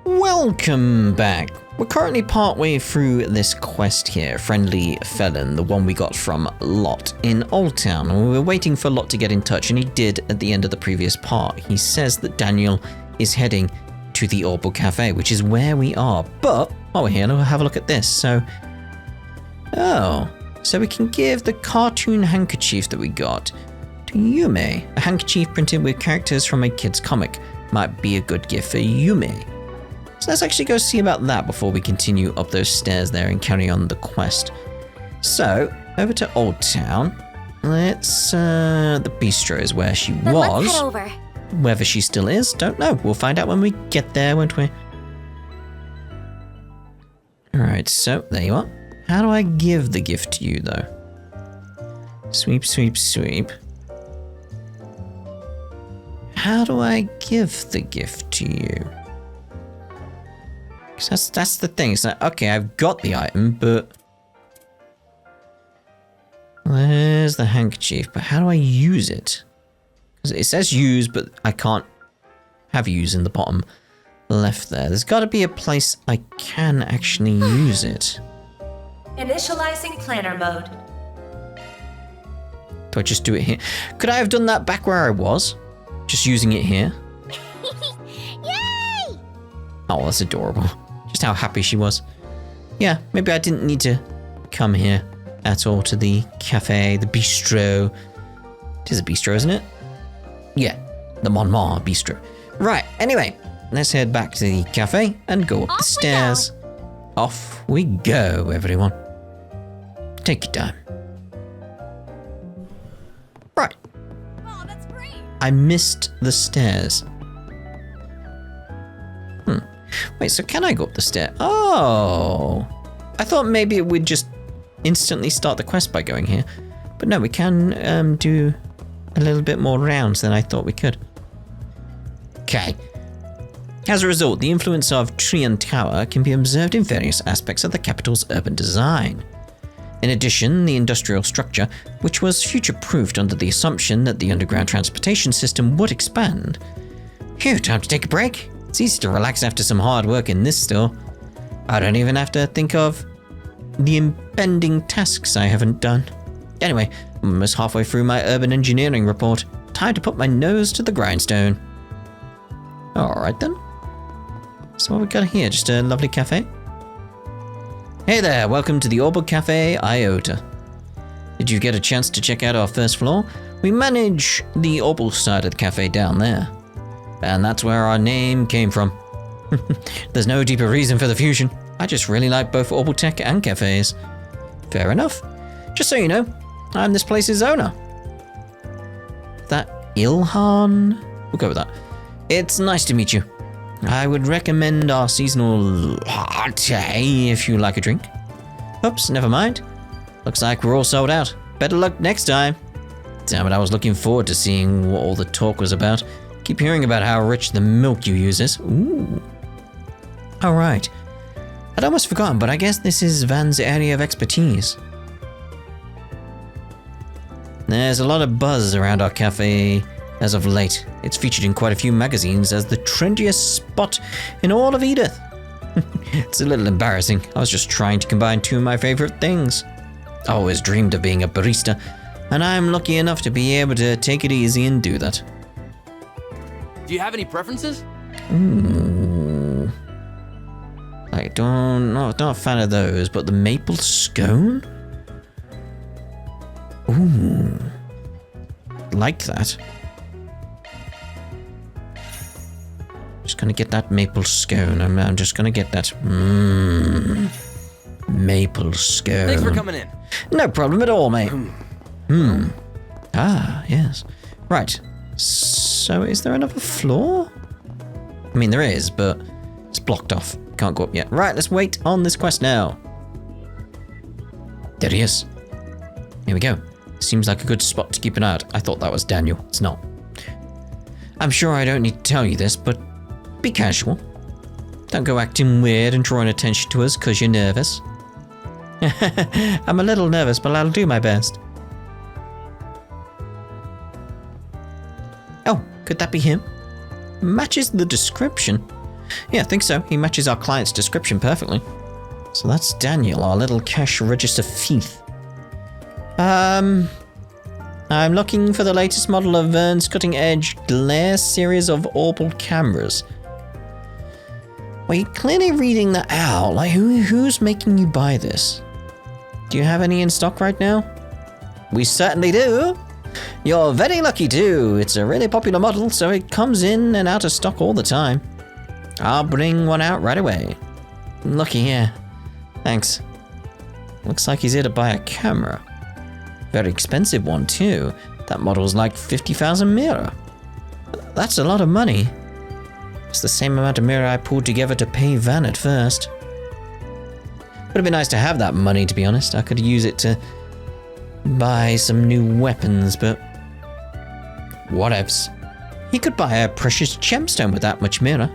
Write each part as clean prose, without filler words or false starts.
Welcome back. We're currently partway through this quest here, Friendly Felon, the one we got from Lot in Old Town. And we were waiting for Lot to get in touch, and he did at the end of the previous part. He says that Daniel is heading to the Orbital Cafe, which is where we are. But while we're here, we'll have a look at this. So we can give the cartoon handkerchief that we got to Yume. A handkerchief printed with characters from a kid's comic. Might be a good gift for Yume. So let's actually go see about that before we continue up those stairs there and carry on the quest. So, over to Old Town. Let's, the bistro is where she was. Let's head over. Whether she still is, don't know. We'll find out when we get there, won't we? Alright, so there you are. How do I give the gift to you, though? Sweep, sweep, sweep. How do I give the gift to you? Because that's the thing. It's like, okay, I've got the item, but... There's the handkerchief, but how do I use it? Because it says use, but I can't have use in the bottom left there. There's got to be a place I can actually use it. Initializing planner mode. Do I just do it here? Could I have done that back where I was? Just using it here? Yay! Oh, that's adorable. Just how happy she was. Yeah, maybe I didn't need to come here at all to the cafe, the bistro. It is a bistro, isn't it? Yeah, the Mon Mar bistro. Right, anyway, let's head back to the cafe and go up the stairs. Off we go, everyone. Take your time. Right. Oh, that's great. I missed the stairs. Wait, so can I go up the stair? Oh. I thought maybe it would just instantly start the quest by going here. But no, we can do a little bit more rounds than I thought we could. Okay. As a result, the influence of Trian Tower can be observed in various aspects of the capital's urban design. In addition, the industrial structure, which was future-proofed under the assumption that the underground transportation system would expand. Phew, time to take a break. It's easy to relax after some hard work in this store. I don't even have to think of the impending tasks I haven't done. Anyway, I'm almost halfway through my urban engineering report. Time to put my nose to the grindstone. Alright then. So what we got here? Just a lovely cafe? Hey there, welcome to the Orbital Cafe Iota. Did you get a chance to check out our first floor? We manage the Orbital side of the cafe down there. And that's where our name came from. There's no deeper reason for the fusion. I just really like both Orbital Tech and cafes. Fair enough. Just so you know, I'm this place's owner. That Ilhan? We'll go with that. It's nice to meet you. I would recommend our seasonal latte if you like a drink. Oops, never mind. Looks like we're all sold out. Better luck next time. Damn it, I was looking forward to seeing what all the talk was about. Keep hearing about how rich the milk you use is. Ooh. Alright. I'd almost forgotten, but I guess this is Van's area of expertise. There's a lot of buzz around our cafe as of late. It's featured in quite a few magazines as the trendiest spot in all of Edith. It's a little embarrassing. I was just trying to combine two of my favorite things. I always dreamed of being a barista, and I'm lucky enough to be able to take it easy and do that. Do you have any preferences? Ooh. Not a fan of those, but the maple scone? Ooh. Like that. Just gonna get that maple scone. I'm just gonna get that. Maple scone. Thanks for coming in. No problem at all, mate. Ah, yes. Right. So is there another floor? I mean, there is, but it's blocked off. Can't go up yet. Right, let's wait on this quest now. There he is. Here we go. Seems like a good spot to keep an eye out. I thought that was Daniel. It's not. I'm sure I don't need to tell you this, but be casual. Don't go acting weird and drawing attention to us because you're nervous. I'm a little nervous, but I'll do my best. Oh, could that be him? Matches the description. Yeah, I think so. He matches our client's description perfectly. So that's Daniel, our little cash register thief. I'm looking for the latest model of Vern's cutting-edge glare series of orbal cameras. Well, you're clearly reading that out. Like, who's making you buy this? Do you have any in stock right now? We certainly do. You're very lucky too. It's a really popular model, so it comes in and out of stock all the time. I'll bring one out right away. Looky here. Thanks. Looks like he's here to buy a camera. Very expensive one too. That model's like 50,000 mira. That's a lot of money. It's the same amount of mira I pulled together to pay Van at first. Would have been nice to have that money, to be honest. I could use it to buy some new weapons, but whatevs. He could buy a precious gemstone with that much mira.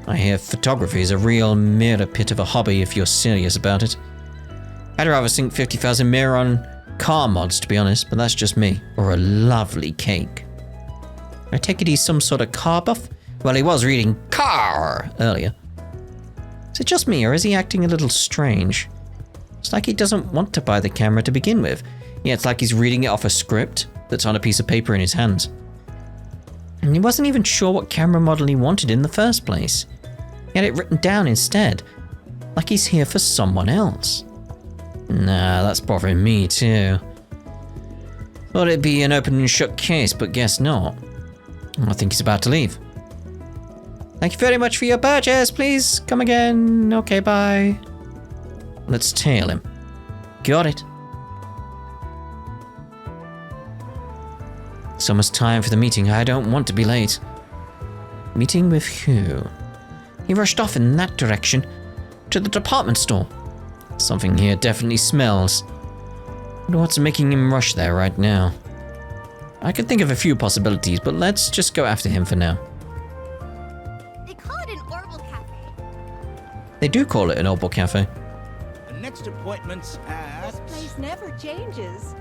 I hear photography is a real mira pit of a hobby if you're serious about it. I'd rather sink 50,000 mira on car mods, to be honest, but that's just me. Or a lovely cake. I take it he's some sort of car buff? Well, he was reading car earlier. Is it just me, or is he acting a little strange? It's like he doesn't want to buy the camera to begin with. Yeah, it's like he's reading it off a script that's on a piece of paper in his hands. And he wasn't even sure what camera model he wanted in the first place. He had it written down instead, like he's here for someone else. Nah, that's bothering me too. Thought it'd be an open and shut case, but guess not. I think he's about to leave. Thank you very much for your purchase, please come again. Okay, bye. Let's tail him. Got it. It's almost time for the meeting. I don't want to be late. Meeting with who? He rushed off in that direction, to the department store. Something here definitely smells. Wonder what's making him rush there right now. I could think of a few possibilities, but let's just go after him for now. They call it an Orbital Cafe. They do call it an Orbal Cafe. The next appointment's at... This place never changes.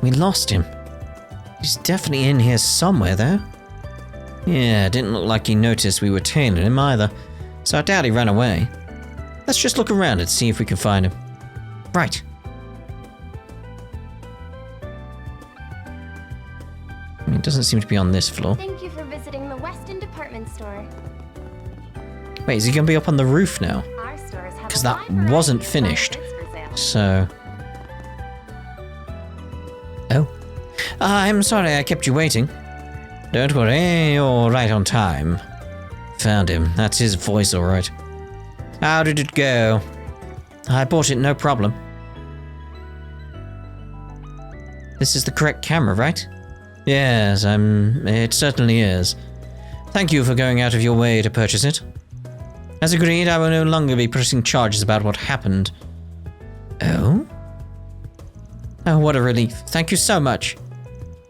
We lost him. He's definitely in here somewhere, though. Yeah, didn't look like he noticed we were tailing him either, so I doubt he ran away. Let's just look around and see if we can find him. Right. He doesn't seem to be on this floor. Thank you for visiting the Weston department store. Wait, is he going to be up on the roof now? Our stores have 'Cause a that wide variety wasn't of finished. goods for sale. So... Oh. I'm sorry I kept you waiting. Don't worry, you're right on time. Found him. That's his voice, all right. How did it go? I bought it, no problem. This is the correct camera, right? Yes, it certainly is. Thank you for going out of your way to purchase it. As agreed, I will no longer be pressing charges about what happened. Oh? Oh, what a relief. Thank you so much.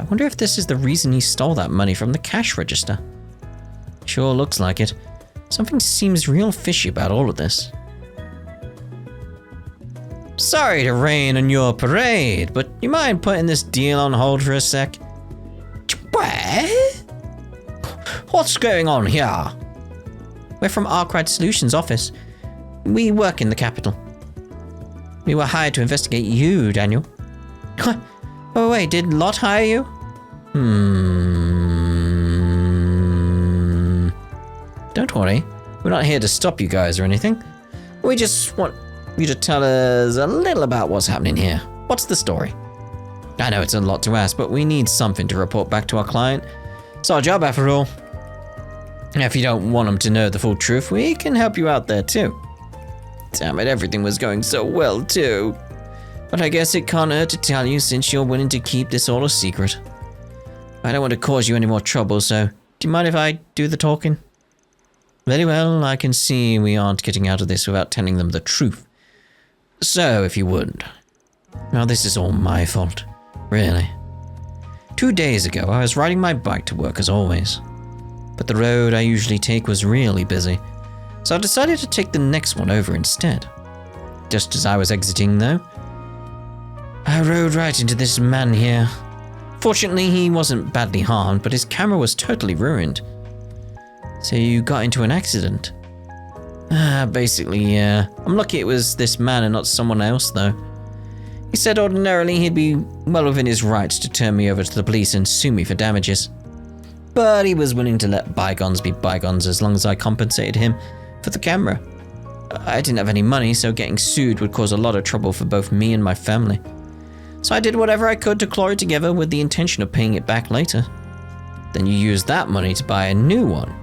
I wonder if this is the reason he stole that money from the cash register. Sure looks like it. Something seems real fishy about all of this. Sorry to rain on your parade, but you mind putting this deal on hold for a sec? What? What's going on here? We're from Arkwright Solutions office. We work in the capital. We were hired to investigate you, Daniel. Oh wait, did Lot hire you? Don't worry, we're not here to stop you guys or anything. We just want you to tell us a little about what's happening here. What's the story? I know it's a lot to ask, but we need something to report back to our client. It's our job after all. If you don't want them to know the full truth, we can help you out there too. Damn it, everything was going so well too. But I guess it can't hurt to tell you since you're willing to keep this all a secret. I don't want to cause you any more trouble, so do you mind if I do the talking? Very well, I can see we aren't getting out of this without telling them the truth. So, if you would. Now, this is all my fault. Really. 2 days ago, I was riding my bike to work as always. But the road I usually take was really busy, so I decided to take the next one over instead. Just as I was exiting, though, I rode right into this man here. Fortunately, he wasn't badly harmed, but his camera was totally ruined. So you got into an accident? Basically, yeah. I'm lucky it was this man and not someone else, though. He said ordinarily he'd be well within his rights to turn me over to the police and sue me for damages. But he was willing to let bygones be bygones as long as I compensated him for the camera. I didn't have any money, so getting sued would cause a lot of trouble for both me and my family. So I did whatever I could to claw it together with the intention of paying it back later. Then you used that money to buy a new one.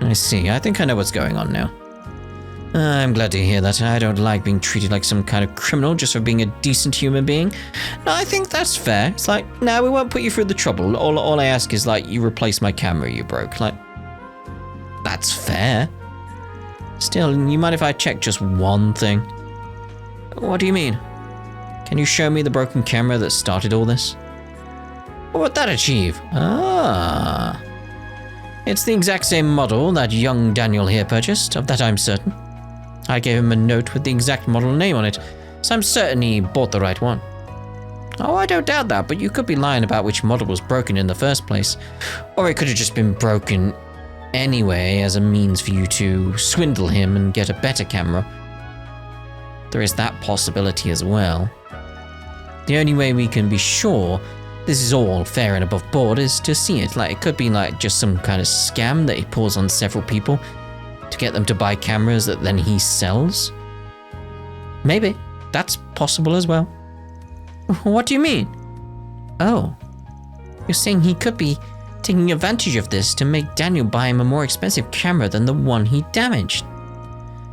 I see, I think I know what's going on now. I'm glad to hear that. I don't like being treated like some kind of criminal just for being a decent human being. No, I think that's fair. It's like, no, we won't put you through the trouble. All I ask is, like, you replace my camera you broke. Like, that's fair. Still, you mind if I check just one thing? What do you mean? Can you show me the broken camera that started all this? What would that achieve? Ah. It's the exact same model that young Daniel here purchased, of that I'm certain. I gave him a note with the exact model name on it, so I'm certain he bought the right one. Oh, I don't doubt that, but you could be lying about which model was broken in the first place. Or it could have just been broken anyway as a means for you to swindle him and get a better camera. There is that possibility as well. The only way we can be sure this is all fair and above board is to see it. Like, it could be like just some kind of scam that he pulls on several people to get them to buy cameras that then he sells. Maybe. That's possible as well. What do you mean? Oh. You're saying he could be taking advantage of this to make Daniel buy him a more expensive camera than the one he damaged.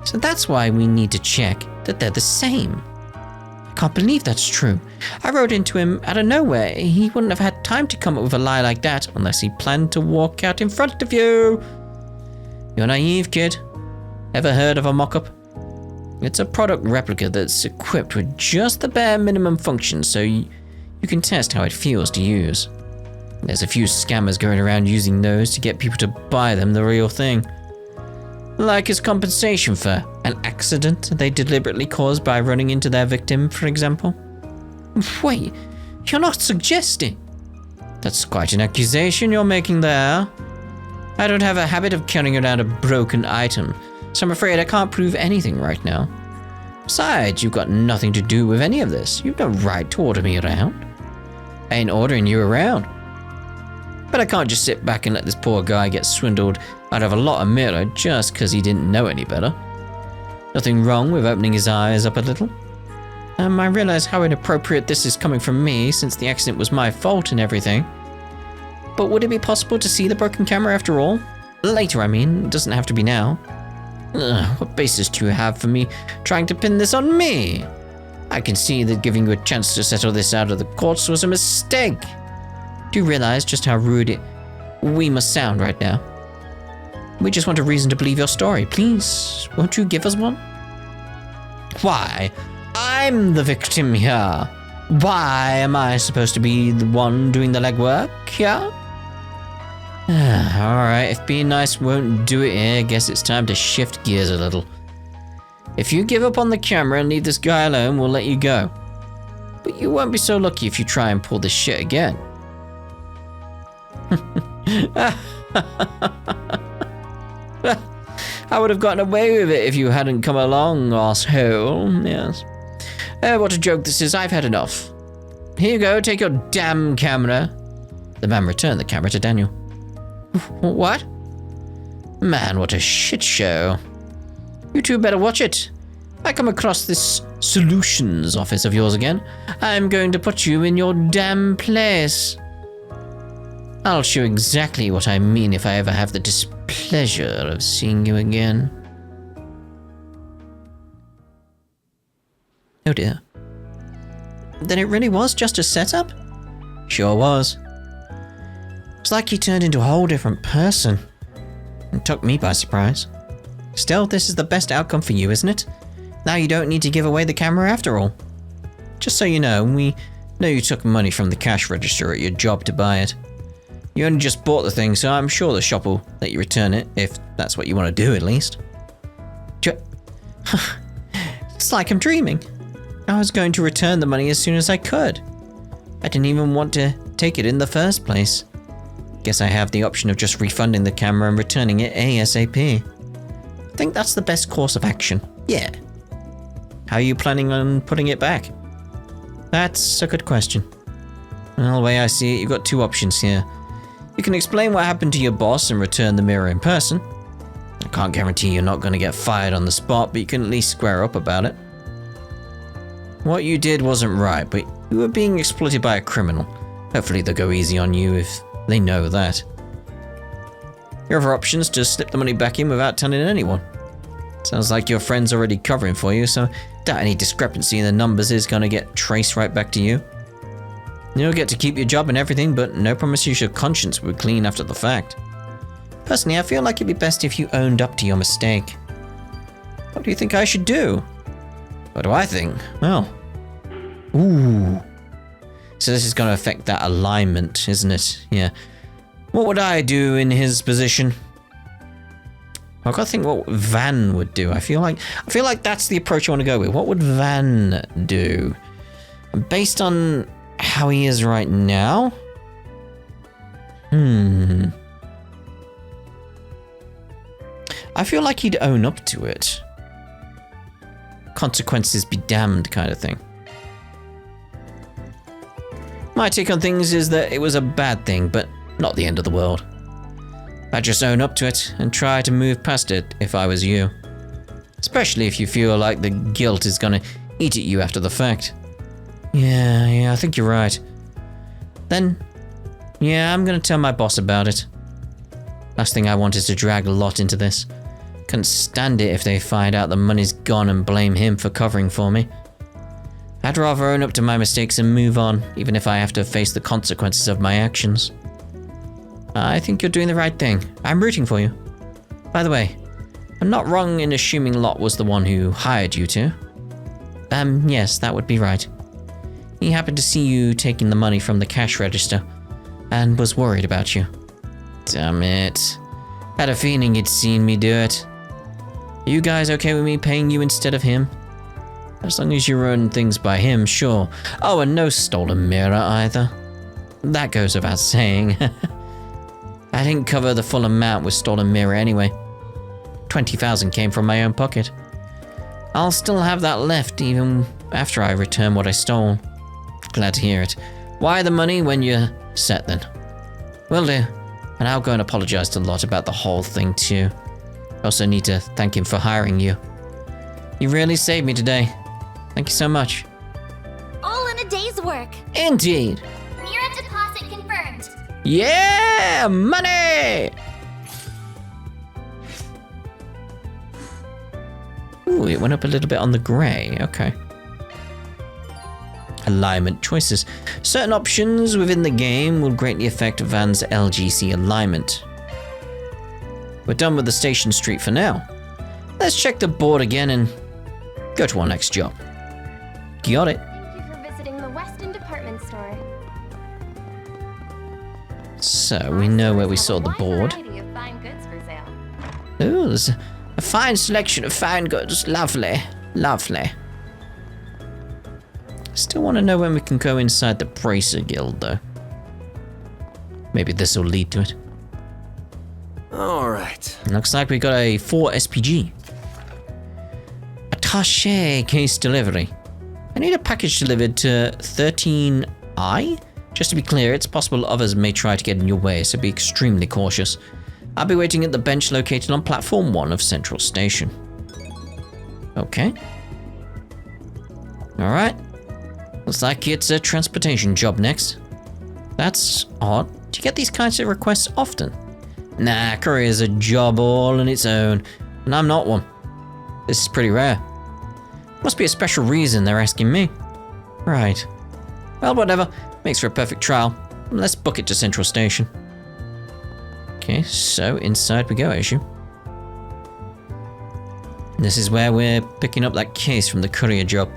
So that's why we need to check that they're the same. I can't believe that's true. I wrote into him out of nowhere. He wouldn't have had time to come up with a lie like that unless he planned to walk out in front of you. You're naive, kid. Ever heard of a mock-up? It's a product replica that's equipped with just the bare minimum functions so you can test how it feels to use. There's a few scammers going around using those to get people to buy them the real thing. Like as compensation for an accident they deliberately caused by running into their victim, for example. Wait, you're not suggesting? That's quite an accusation you're making there. I don't have a habit of carrying around a broken item, so I'm afraid I can't prove anything right now. Besides, you've got nothing to do with any of this. You've no right to order me around. I ain't ordering you around. But I can't just sit back and let this poor guy get swindled out of a lot of mirror just because he didn't know any better. Nothing wrong with opening his eyes up a little. I realize how inappropriate this is coming from me since the accident was my fault and everything. But would it be possible to see the broken camera after all? Later, I mean. It doesn't have to be now. What basis do you have for me trying to pin this on me? I can see that giving you a chance to settle this out of the courts was a mistake. Do you realize just how rude we must sound right now? We just want a reason to believe your story. Please, won't you give us one? Why? I'm the victim here. Why am I supposed to be the one doing the legwork here? Alright, if being nice won't do it here, I guess it's time to shift gears a little. If you give up on the camera and leave this guy alone, we'll let you go. But you won't be so lucky if you try and pull this shit again. I would have gotten away with it if you hadn't come along, asshole. Yes. What a joke this is. I've had enough. Here you go, take your damn camera. The man returned the camera to Daniel. What? Man, what a shit show. You two better watch it. I come across this solutions office of yours again, I'm going to put you in your damn place. I'll show exactly what I mean if I ever have the displeasure of seeing you again. Oh dear. Then it really was just a setup? Sure was. It's like he turned into a whole different person. It took me by surprise. Still, this is the best outcome for you, isn't it? Now you don't need to give away the camera after all. Just so you know, we know you took money from the cash register at your job to buy it. You only just bought the thing, so I'm sure the shop will let you return it, if that's what you want to do at least. It's like I'm dreaming. I was going to return the money as soon as I could. I didn't even want to take it in the first place. Guess I have the option of just refunding the camera and returning it ASAP. I think that's the best course of action. Yeah. How are you planning on putting it back? That's a good question. Well, the way I see it, you've got two options here. You can explain what happened to your boss and return the mirror in person. I can't guarantee you're not going to get fired on the spot, but you can at least square up about it. What you did wasn't right, but you were being exploited by a criminal. Hopefully they'll go easy on you if they know that. Your other option is to slip the money back in without telling anyone. Sounds like your friend's already covering for you, so doubt any discrepancy in the numbers is going to get traced right back to you. You'll get to keep your job and everything, but no promises your conscience will be clean after the fact. Personally, I feel like it'd be best if you owned up to your mistake. What do you think I should do? What do I think? Well, ooh. So this is going to affect that alignment, isn't it? Yeah. What would I do in his position? I've got to think what Van would do. I feel like that's the approach I want to go with. What would Van do? Based on how he is right now? I feel like he'd own up to it. Consequences be damned kind of thing. My take on things is that it was a bad thing, but not the end of the world. I'd just own up to it and try to move past it if I was you. Especially if you feel like the guilt is gonna eat at you after the fact. Yeah, I think you're right. Then, yeah, I'm gonna tell my boss about it. Last thing I want is to drag a lot into this. Couldn't stand it if they find out the money's gone and blame him for covering for me. I'd rather own up to my mistakes and move on, even if I have to face the consequences of my actions. I think you're doing the right thing. I'm rooting for you. By the way, I'm not wrong in assuming Lot was the one who hired you two. Yes, that would be right. He happened to see you taking the money from the cash register, and was worried about you. Damn it. Had a feeling he'd seen me do it. Are you guys okay with me paying you instead of him? As long as you run things by him, sure. Oh, and no stolen mirror either. That goes without saying. I didn't cover the full amount with stolen mirror anyway. 20,000 came from my own pocket. I'll still have that left even after I return what I stole. Glad to hear it. Why the money when you're set then? Will do. And I'll go and apologize to Lot about the whole thing too. Also need to thank him for hiring you. You really saved me today. Thank you so much. All in a day's work. Indeed. Mirror deposit confirmed. Yeah, money! Ooh, it went up a little bit on the grey. Okay. Alignment choices. Certain options within the game will greatly affect Van's LGC alignment. We're done with the station street for now. Let's check the board again and go to our next job. Got it. Thank you for visiting the Weston department store. So we know where we saw the board. Variety of fine goods for sale. Ooh, there's a fine selection of fine goods. Lovely. Lovely. Still want to know when we can go inside the Bracer Guild, though. Maybe this will lead to it. Alright. Looks like we got a 4 SPG. Attaché case delivery. I need a package delivered to 13I? Just to be clear, it's possible others may try to get in your way, so be extremely cautious. I'll be waiting at the bench located on platform 1 of Central Station. Okay. Alright. Looks like it's a transportation job next. That's odd. Do you get these kinds of requests often? Nah, courier's a job all on its own, and I'm not one. This is pretty rare. Must be a special reason they're asking me. Right. Well, whatever. Makes for a perfect trial. Let's book it to Central Station. Okay, so inside we go, I assume. This is where we're picking up that case from the courier job.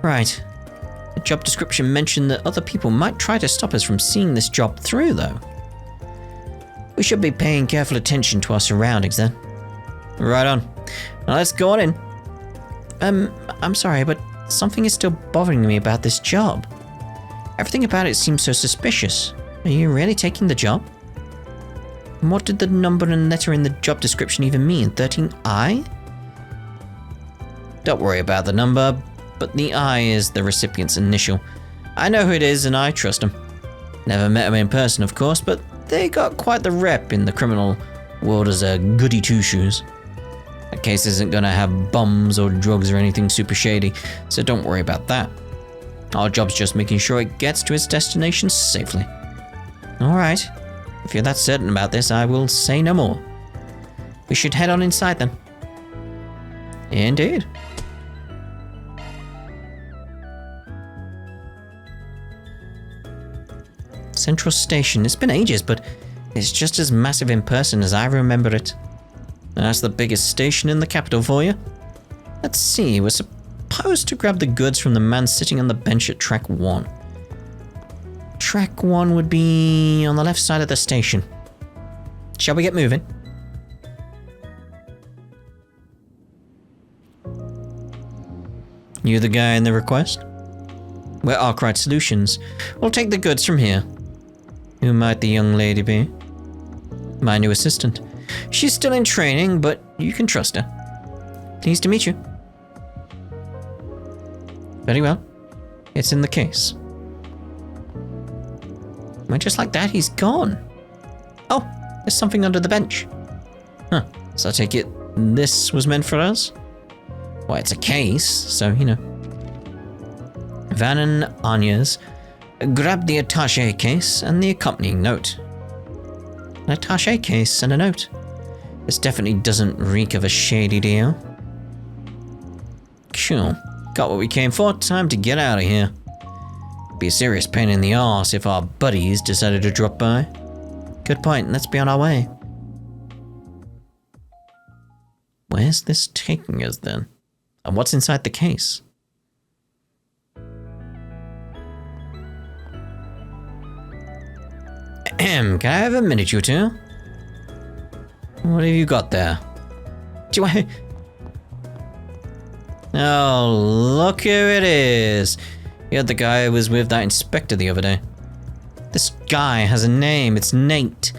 Right. The job description mentioned that other people might try to stop us from seeing this job through, though. We should be paying careful attention to our surroundings, then. Right on. Now let's go on in. I'm sorry, but something is still bothering me about this job. Everything about it seems so suspicious. Are you really taking the job? And what did the number and letter in the job description even mean? 13I? Don't worry about the number, but the I is the recipient's initial. I know who it is and I trust him. Never met him in person, of course, but they got quite the rep in the criminal world as a goody two-shoes. That case isn't gonna have bombs or drugs or anything super shady, so don't worry about that. Our job's just making sure it gets to its destination safely. Alright, if you're that certain about this, I will say no more. We should head on inside then. Indeed. Central Station. It's been ages, but it's just as massive in person as I remember it. That's the biggest station in the capital for you. Let's see, we're supposed to grab the goods from the man sitting on the bench at track 1. Track 1 would be on the left side of the station. Shall we get moving? You the guy in the request? We're Arkwright Solutions. We'll take the goods from here. Who might the young lady be? My new assistant. She's still in training, but you can trust her. Pleased to meet you. Very well. It's in the case. And just like that, he's gone. Oh, there's something under the bench. Huh, so I take it this was meant for us? Well, it's a case, so, you know. Van and Anya's grabbed the Attaché case and the accompanying note. An Attaché case and a note. This definitely doesn't reek of a shady deal. Cool. Got what we came for. Time to get out of here. Be a serious pain in the arse if our buddies decided to drop by. Good point. Let's be on our way. Where's this taking us then? And what's inside the case? Can I have a minute or two? What have you got there? Do I... Oh, look who it is. You're the guy who was with that inspector the other day. This guy has a name. It's Nate.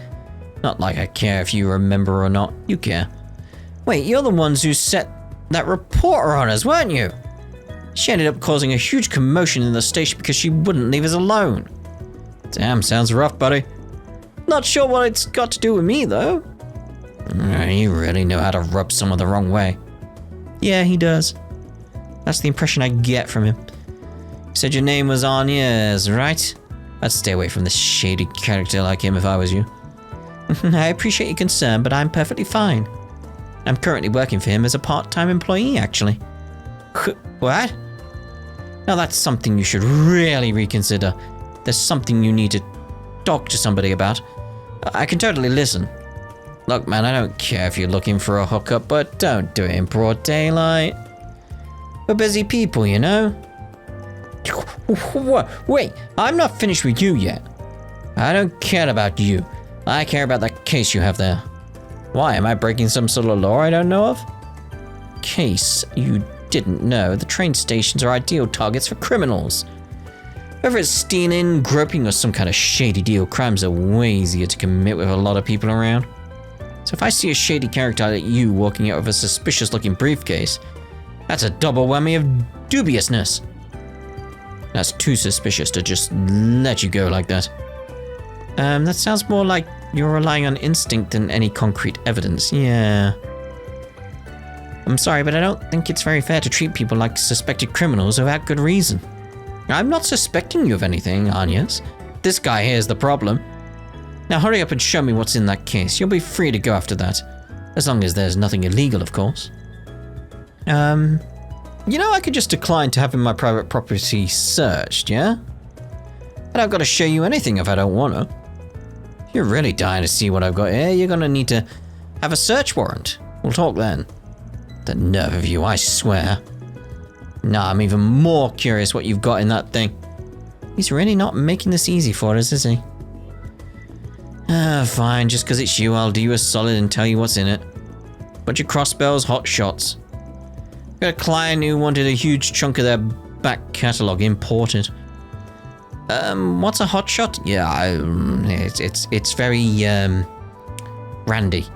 Not like I care if you remember or not. You care. Wait, you're the ones who set that reporter on us, weren't you? She ended up causing a huge commotion in the station because she wouldn't leave us alone. Damn, sounds rough, buddy. Not sure what it's got to do with me, though. You really know how to rub someone the wrong way. Yeah, he does. That's the impression I get from him. You said your name was Anya's, right? I'd stay away from this shady character like him if I was you. I appreciate your concern, but I'm perfectly fine. I'm currently working for him as a part-time employee, actually. What? Now that's something you should really reconsider. There's something you need to talk to somebody about. I can totally listen. Look, man, I don't care if you're looking for a hookup, but don't do it in broad daylight. We're busy people, you know? Wait, I'm not finished with you yet. I don't care about you. I care about that case you have there. Why, am I breaking some sort of law I don't know of? Case you didn't know, the train stations are ideal targets for criminals. Whether it's stealing, groping, or some kind of shady deal, crimes are way easier to commit with a lot of people around. So if I see a shady character like you walking out with a suspicious-looking briefcase, that's a double whammy of dubiousness. That's too suspicious to just let you go like that. That sounds more like you're relying on instinct than any concrete evidence. Yeah. I'm sorry, but I don't think it's very fair to treat people like suspected criminals without good reason. I'm not suspecting you of anything, Anya's. This guy here is the problem. Now hurry up and show me what's in that case. You'll be free to go after that. As long as there's nothing illegal, of course. You know, I could just decline to having my private property searched, yeah? I don't gotta show you anything if I don't wanna. If you're really dying to see what I've got here, you're gonna need to have a search warrant. We'll talk then. The nerve of you, I swear. Nah, I'm even more curious what you've got in that thing. He's really not making this easy for us, is he? Fine, just because it's you, I'll do you a solid and tell you what's in it. Bunch of crossbows, hot shots. Got a client who wanted a huge chunk of their back catalogue imported. What's a hot shot? Yeah, it's very, Randy.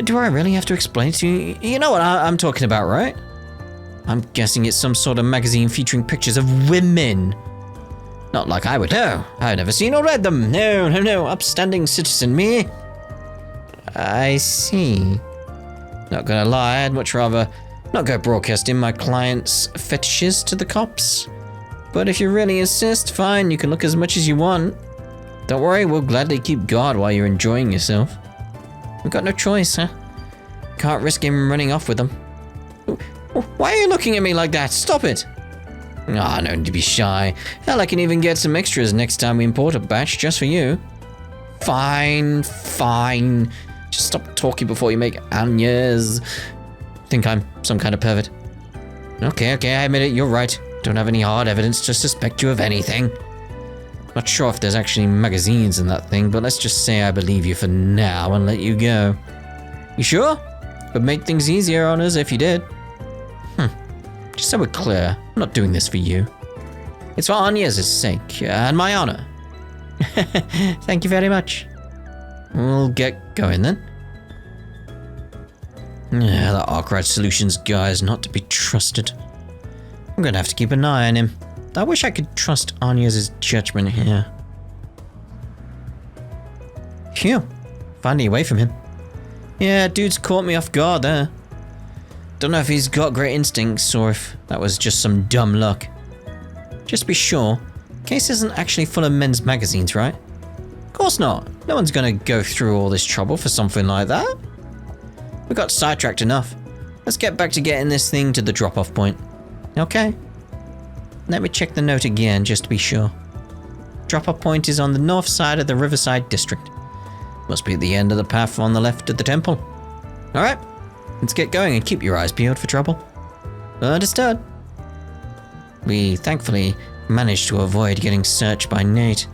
Do I really have to explain to you? You know what I'm talking about, right? I'm guessing it's some sort of magazine featuring pictures of women. Not like I would know. I've never seen or read them. No. Upstanding citizen, me. I see. Not gonna lie, I'd much rather not go broadcasting my client's fetishes to the cops. But if you really insist, fine, you can look as much as you want. Don't worry, we'll gladly keep guard while you're enjoying yourself. We've got no choice, huh? Can't risk him running off with them. Why are you looking at me like that? Stop it! Ah, no need to be shy. Hell, I can even get some extras next time we import a batch just for you. Fine. Just stop talking before you make Anya's. Think I'm some kind of pervert. Okay, I admit it, you're right. Don't have any hard evidence to suspect you of anything. Not sure if there's actually magazines in that thing, but let's just say I believe you for now and let you go. You sure? Would make things easier on us if you did. Just so we're clear, I'm not doing this for you. It's for Anya's sake, and my honor. Thank you very much. We'll get going then. Yeah, that Arkwright Solutions guy is not to be trusted. I'm gonna have to keep an eye on him. I wish I could trust Anya's judgment here. Phew, finally away from him. Yeah, dude's caught me off guard there. Don't know if he's got great instincts or if that was just some dumb luck. Just be sure, case isn't actually full of men's magazines, right? Of course not. No one's gonna go through all this trouble for something like that. We got sidetracked enough. Let's get back to getting this thing to the drop-off point. Okay. Let me check the note again just to be sure. Drop-off point is on the north side of the Riverside District. Must be at the end of the path on the left of the temple. Alright, let's get going and keep your eyes peeled for trouble. Understood. We thankfully managed to avoid getting searched by Nate.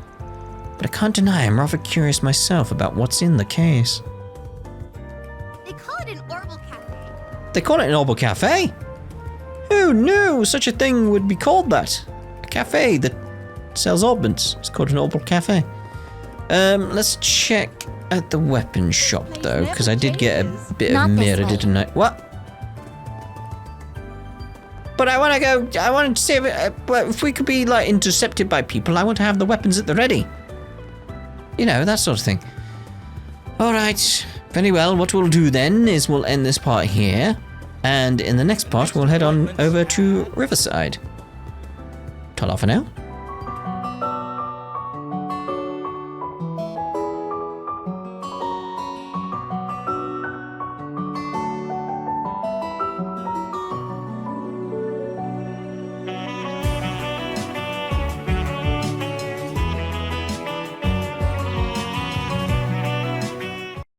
But I can't deny I'm rather curious myself about what's in the case. They call it an Orbital Cafe. They call it an Orbital Cafe? Who knew such a thing would be called that? A cafe that sells orbits. It's called an Orbital Cafe. Let's check at the weapons shop though, because I did get a bit of mirror, didn't I? What? But I want to see if we could be like intercepted by people. I want to have the weapons at the ready. You know, that sort of thing. Alright, very well. What we'll do then is we'll end this part here. And in the next part, we'll head on over to Riverside. Ta-ra for now.